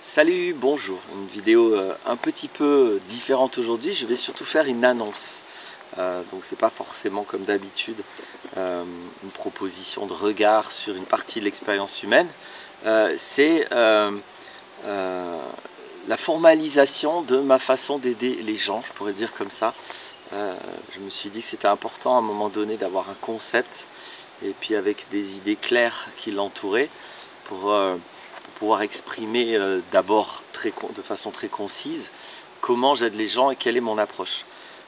Salut, bonjour, une vidéo un petit peu différente aujourd'hui. Je vais surtout faire une annonce. Donc c'est pas forcément comme d'habitude une proposition de regard sur une partie de l'expérience humaine. C'est la formalisation de ma façon d'aider les gens, je pourrais dire comme ça. Je me suis dit que c'était important à un moment donné d'avoir un concept et puis avec des idées claires qui l'entouraient pour pouvoir exprimer d'abord de façon très concise comment j'aide les gens et quelle est mon approche.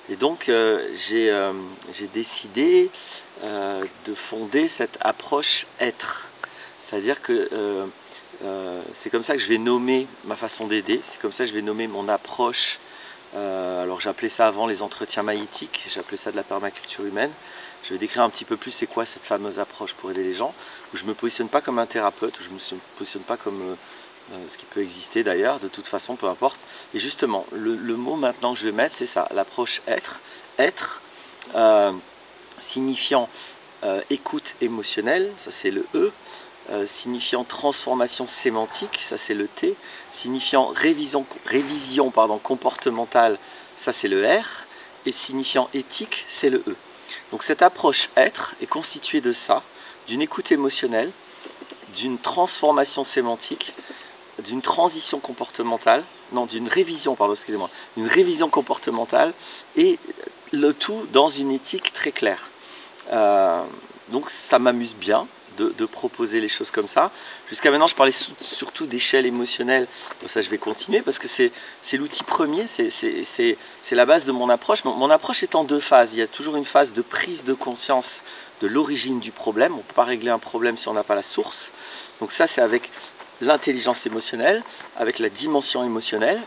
Et donc j'ai décidé de fonder cette approche être. C'est-à-dire que c'est comme ça que je vais nommer ma façon d'aider, c'est comme ça que je vais nommer mon approche. Alors j'appelais ça avant les entretiens maïtiques, j'appelais ça de la permaculture humaine. Je vais décrire un petit peu plus c'est quoi cette fameuse approche pour aider les gens, où je ne me positionne pas comme un thérapeute, où je ne me positionne pas comme ce qui peut exister d'ailleurs, de toute façon, peu importe. Et justement, le mot maintenant que je vais mettre, c'est ça, l'approche être. Être signifiant écoute émotionnelle, ça c'est le E, signifiant transformation sémantique, ça c'est le T, signifiant révision comportementale, ça c'est le R, et signifiant éthique, c'est le E. Donc cette approche être est constituée de ça, d'une écoute émotionnelle, d'une transformation sémantique, d'une transition comportementale, non, d'une révision, pardon, excusez-moi, d'une révision comportementale, et le tout dans une éthique très claire. Donc ça m'amuse bien de proposer les choses comme ça. Jusqu'à maintenant, je parlais surtout d'échelle émotionnelle. Donc ça, je vais continuer parce que c'est l'outil premier, c'est la base de mon approche. Mon approche est en deux phases. Il y a toujours une phase de prise de conscience de l'origine du problème. On ne peut pas régler un problème si on n'a pas la source. Donc ça, c'est avec l'intelligence émotionnelle, avec la dimension émotionnelle.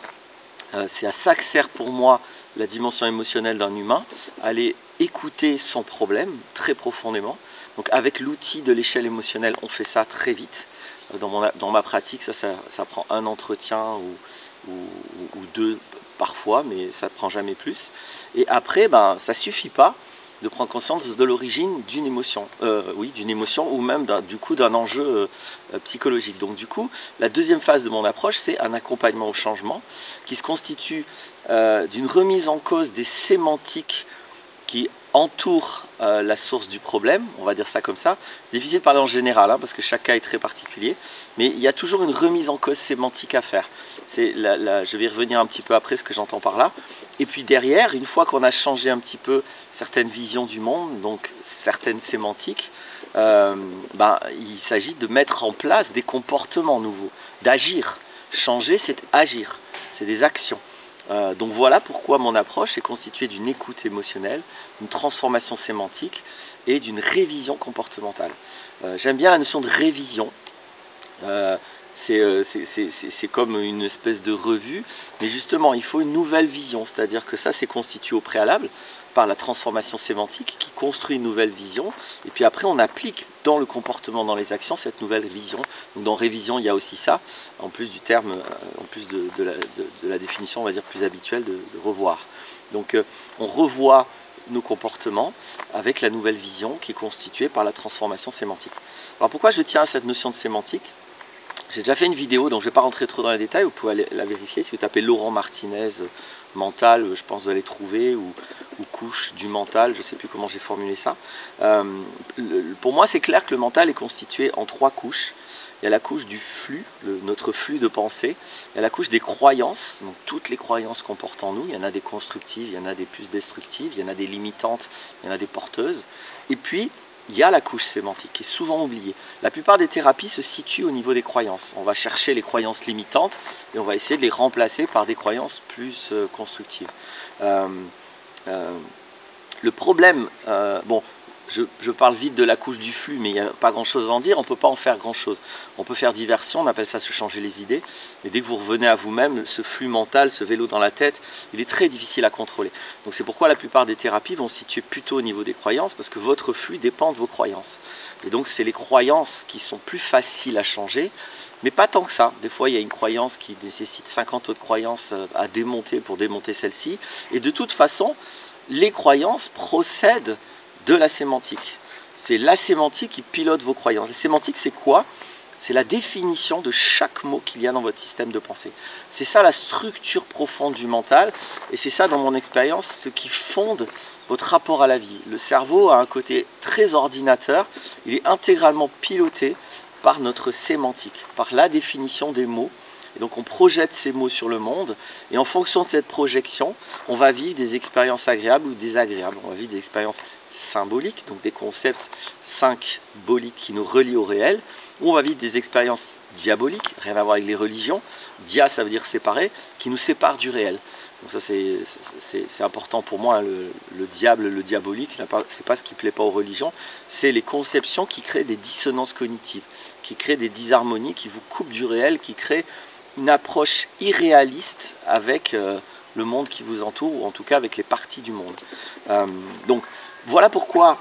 C'est à ça que sert pour moi la dimension émotionnelle d'un humain, aller écouter son problème très profondément. Donc avec l'outil de l'échelle émotionnelle, on fait ça très vite. Dans ma pratique, ça prend un entretien ou deux parfois, mais ça ne prend jamais plus. Et après, ça ne suffit pas de prendre conscience de l'origine d'une émotion, d'une émotion ou même d'un enjeu psychologique. Donc du coup, la deuxième phase de mon approche, c'est un accompagnement au changement qui se constitue d'une remise en cause des sémantiques qui entourent la source du problème, on va dire ça comme ça. C'est difficile de parler en général, parce que chaque cas est très particulier, mais il y a toujours une remise en cause sémantique à faire. Je vais y revenir un petit peu après ce que j'entends par là. Et puis derrière, une fois qu'on a changé un petit peu certaines visions du monde, donc certaines sémantiques, il s'agit de mettre en place des comportements nouveaux, d'agir. Changer, c'est agir, c'est des actions. Donc voilà pourquoi mon approche est constituée d'une écoute émotionnelle, d'une transformation sémantique et d'une révision comportementale. J'aime bien la notion de révision. C'est comme une espèce de revue, mais justement il faut une nouvelle vision, c'est-à-dire que ça c'est constitué au préalable par la transformation sémantique qui construit une nouvelle vision, et puis après on applique dans le comportement, dans les actions, cette nouvelle vision. Donc dans révision il y a aussi ça, en plus du terme, en plus de la définition on va dire plus habituelle de revoir. Donc on revoit nos comportements avec la nouvelle vision qui est constituée par la transformation sémantique. Alors pourquoi je tiens à cette notion de sémantique ? J'ai déjà fait une vidéo, donc je ne vais pas rentrer trop dans les détails, vous pouvez aller la vérifier. Si vous tapez Laurent Martinez mental, je pense que vous allez trouver, ou couche du mental, je ne sais plus comment j'ai formulé ça. Pour moi, c'est clair que le mental est constitué en trois couches. Il y a la couche du flux, notre flux de pensée. Il y a la couche des croyances, donc toutes les croyances qu'on porte en nous. Il y en a des constructives, il y en a des plus destructives, il y en a des limitantes, il y en a des porteuses. Et puis, il y a la couche sémantique qui est souvent oubliée. La plupart des thérapies se situent au niveau des croyances. On va chercher les croyances limitantes et on va essayer de les remplacer par des croyances plus constructives. Le problème, je parle vite de la couche du flux, mais il n'y a pas grand-chose à en dire, on ne peut pas en faire grand-chose. On peut faire diversion, on appelle ça se changer les idées, mais dès que vous revenez à vous-même, ce flux mental, ce vélo dans la tête, il est très difficile à contrôler. Donc c'est pourquoi la plupart des thérapies vont se situer plutôt au niveau des croyances, parce que votre flux dépend de vos croyances. Et donc c'est les croyances qui sont plus faciles à changer, mais pas tant que ça. Des fois il y a une croyance qui nécessite 50 autres croyances à démonter pour démonter celle-ci, et de toute façon, les croyances procèdent de la sémantique. C'est la sémantique qui pilote vos croyances. La sémantique, c'est quoi? c'est la définition de chaque mot qu'il y a dans votre système de pensée. C'est ça la structure profonde du mental, et c'est ça dans mon expérience ce qui fonde votre rapport à la vie. Le cerveau a un côté très ordinateur, il est intégralement piloté par notre sémantique, par la définition des mots. Et donc on projette ces mots sur le monde, et en fonction de cette projection, on va vivre des expériences agréables ou désagréables. On va vivre des expériences symboliques, donc des concepts symboliques qui nous relient au réel, ou on va vivre des expériences diaboliques, rien à voir avec les religions. Dia, ça veut dire séparer, qui nous séparent du réel. Donc ça c'est important pour moi, hein, le diable, le diabolique, c'est pas ce qui plaît pas aux religions, c'est les conceptions qui créent des dissonances cognitives, qui créent des disharmonies, qui vous coupent du réel, qui créent une approche irréaliste avec le monde qui vous entoure, ou en tout cas avec les parties du monde. Donc voilà pourquoi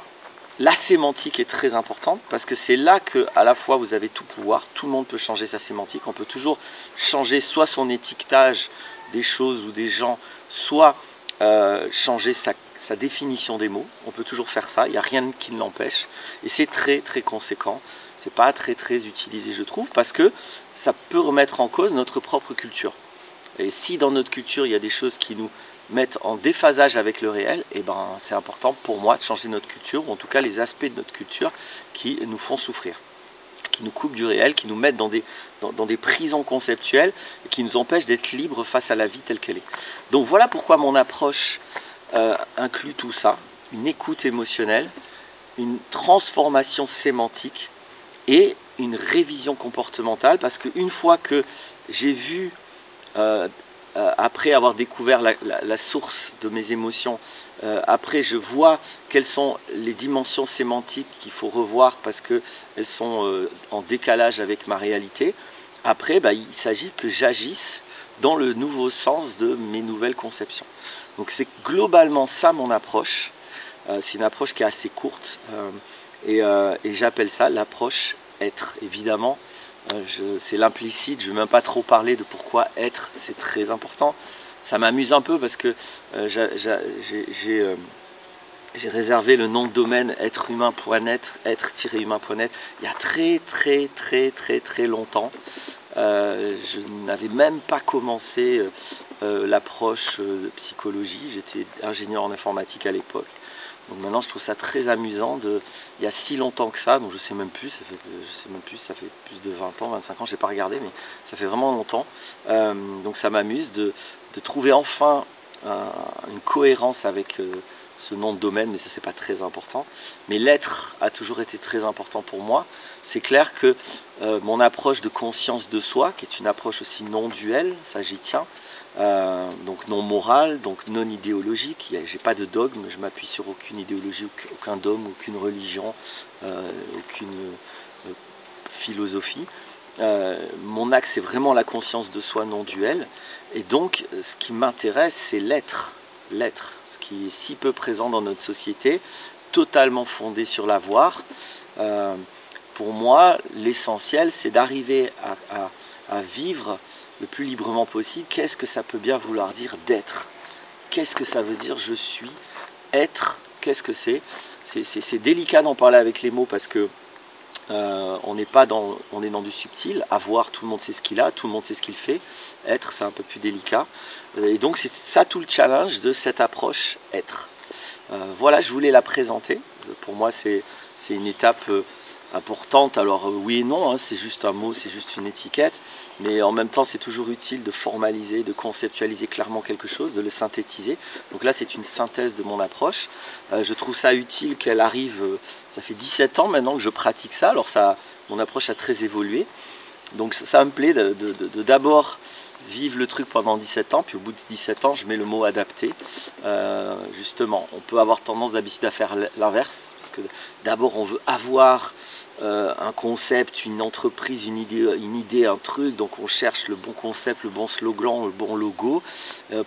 la sémantique est très importante, parce que c'est là que à la fois vous avez tout pouvoir, tout le monde peut changer sa sémantique, on peut toujours changer soit son étiquetage des choses ou des gens, soit changer sa définition des mots, on peut toujours faire ça, il n'y a rien qui ne l'empêche, et c'est très très conséquent. C'est pas très utilisé, je trouve, parce que ça peut remettre en cause notre propre culture. Et si dans notre culture il y a des choses qui nous mettent en déphasage avec le réel, et ben c'est important pour moi de changer notre culture, ou en tout cas les aspects de notre culture qui nous font souffrir, qui nous coupent du réel, qui nous mettent dans des prisons conceptuelles et qui nous empêchent d'être libres face à la vie telle qu'elle est. Donc voilà pourquoi mon approche inclut tout ça, une écoute émotionnelle, une transformation sémantique et une révision comportementale, parce qu'une fois que j'ai vu, après avoir découvert la source de mes émotions, après je vois quelles sont les dimensions sémantiques qu'il faut revoir parce qu'elles sont en décalage avec ma réalité, après il s'agit que j'agisse dans le nouveau sens de mes nouvelles conceptions. Donc c'est globalement ça mon approche, c'est une approche qui est assez courte, et j'appelle ça l'approche être. Évidemment, c'est l'implicite, je ne vais même pas trop parler de pourquoi être, c'est très important. Ça m'amuse un peu parce que j'ai réservé le nom de domaine être-humain.net, être-humain.net, il y a très longtemps. Je n'avais même pas commencé l'approche de psychologie, j'étais ingénieur en informatique à l'époque. Donc maintenant je trouve ça très amusant, il y a si longtemps que ça, donc je sais même plus, ça fait plus de 20 ans, 25 ans, je n'ai pas regardé, mais ça fait vraiment longtemps. Donc ça m'amuse de trouver enfin une cohérence avec ce nom de domaine, mais ça c'est pas très important. Mais l'être a toujours été très important pour moi. C'est clair que mon approche de conscience de soi, qui est une approche aussi non duelle, ça j'y tiens, donc non morale, donc non idéologique, j'ai pas de dogme, je m'appuie sur aucune idéologie, aucun dogme, aucune religion, aucune philosophie. Mon axe c'est vraiment la conscience de soi non duelle, et donc ce qui m'intéresse c'est l'être, ce qui est si peu présent dans notre société, totalement fondé sur l'avoir. Pour moi l'essentiel c'est d'arriver à vivre le plus librement possible. Qu'est-ce que ça peut bien vouloir dire d'être? Qu'est-ce que ça veut dire je suis? Être, qu'est-ce que c'est? C'est délicat d'en parler avec les mots parce que on est dans du subtil. Avoir, tout le monde sait ce qu'il a, tout le monde sait ce qu'il fait. Être, c'est un peu plus délicat. Et donc c'est ça tout le challenge de cette approche être. Voilà, je voulais la présenter. Pour moi c'est une étape importante. Alors oui et non, hein, c'est juste un mot, c'est juste une étiquette, mais en même temps c'est toujours utile de formaliser, de conceptualiser clairement quelque chose, de le synthétiser. Donc là c'est une synthèse de mon approche. Je trouve ça utile qu'elle arrive, ça fait 17 ans maintenant que je pratique ça, alors mon approche a très évolué. Donc ça me plaît d'abord vivre le truc pendant 17 ans, puis au bout de 17 ans je mets le mot adapté. Justement, on peut avoir tendance d'habitude à faire l'inverse, parce que d'abord on veut avoir un concept, une entreprise, une idée, un truc, donc on cherche le bon concept, le bon slogan, le bon logo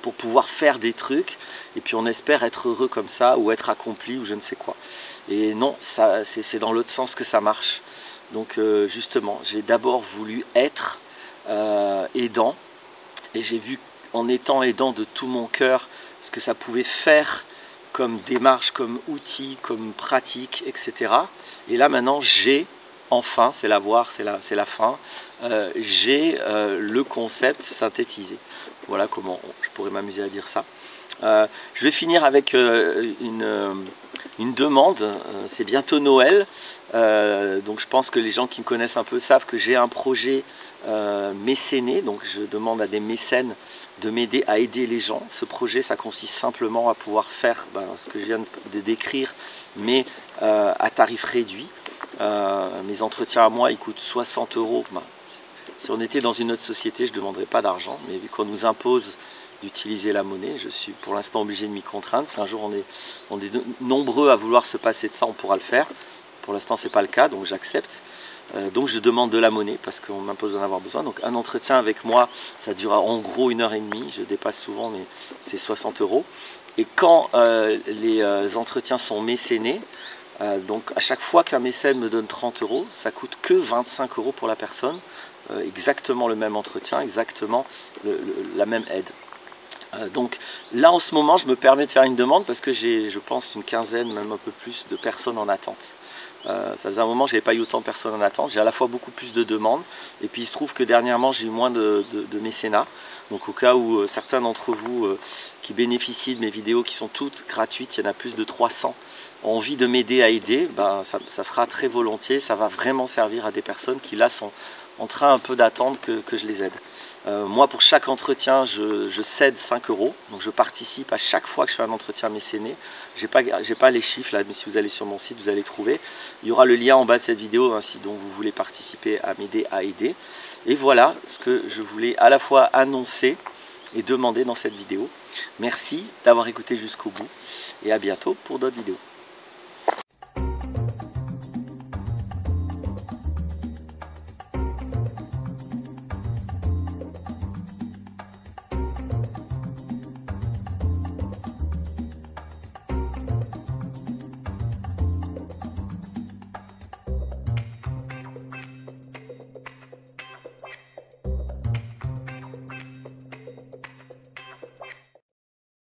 pour pouvoir faire des trucs, et puis on espère être heureux comme ça, ou être accompli, ou je ne sais quoi. Et non, c'est dans l'autre sens que ça marche. Donc justement, j'ai d'abord voulu être aidant, et j'ai vu en étant aidant de tout mon cœur ce que ça pouvait faire comme démarche, comme outil, comme pratique, etc. Et là maintenant j'ai enfin, c'est c'est la fin, j'ai le concept synthétisé. Voilà comment je pourrais m'amuser à dire ça. Je vais finir avec une demande. C'est bientôt Noël, donc je pense que les gens qui me connaissent un peu savent que j'ai un projet mécéné, donc je demande à des mécènes de m'aider à aider les gens. Ce projet, ça consiste simplement à pouvoir faire ce que je viens de décrire, mais à tarif réduit. Mes entretiens à moi, ils coûtent 60 €. Si on était dans une autre société, je ne demanderais pas d'argent, mais vu qu'on nous impose d'utiliser la monnaie, je suis pour l'instant obligé de m'y contraindre. Si un jour on est nombreux à vouloir se passer de ça, on pourra le faire. Pour l'instant, ce n'est pas le cas, donc j'accepte. Donc je demande de la monnaie parce qu'on m'impose d'en avoir besoin. Donc un entretien avec moi, ça dure en gros 1h30. Je dépasse souvent, mais c'est 60 €. Et quand les entretiens sont mécénés, donc à chaque fois qu'un mécène me donne 30 €, ça coûte que 25 € pour la personne. Exactement le même entretien, exactement la même aide. Donc là en ce moment, je me permets de faire une demande parce que j'ai, je pense, une quinzaine, même un peu plus de personnes en attente. Ça faisait un moment que je n'avais pas eu autant de personnes en attente. J'ai à la fois beaucoup plus de demandes et puis il se trouve que dernièrement j'ai eu moins de mécénat. Donc au cas où certains d'entre vous qui bénéficient de mes vidéos qui sont toutes gratuites, il y en a plus de 300, ont envie de m'aider à aider, ça sera très volontiers. Ça va vraiment servir à des personnes qui là sont en train un peu d'attendre que je les aide. Moi, pour chaque entretien, je cède 5 €. Donc, je participe à chaque fois que je fais un entretien mécéné. J'ai pas les chiffres là, mais si vous allez sur mon site, vous allez trouver. Il y aura le lien en bas de cette vidéo, hein, si donc vous voulez participer à m'aider à aider. Et voilà ce que je voulais à la fois annoncer et demander dans cette vidéo. Merci d'avoir écouté jusqu'au bout et à bientôt pour d'autres vidéos.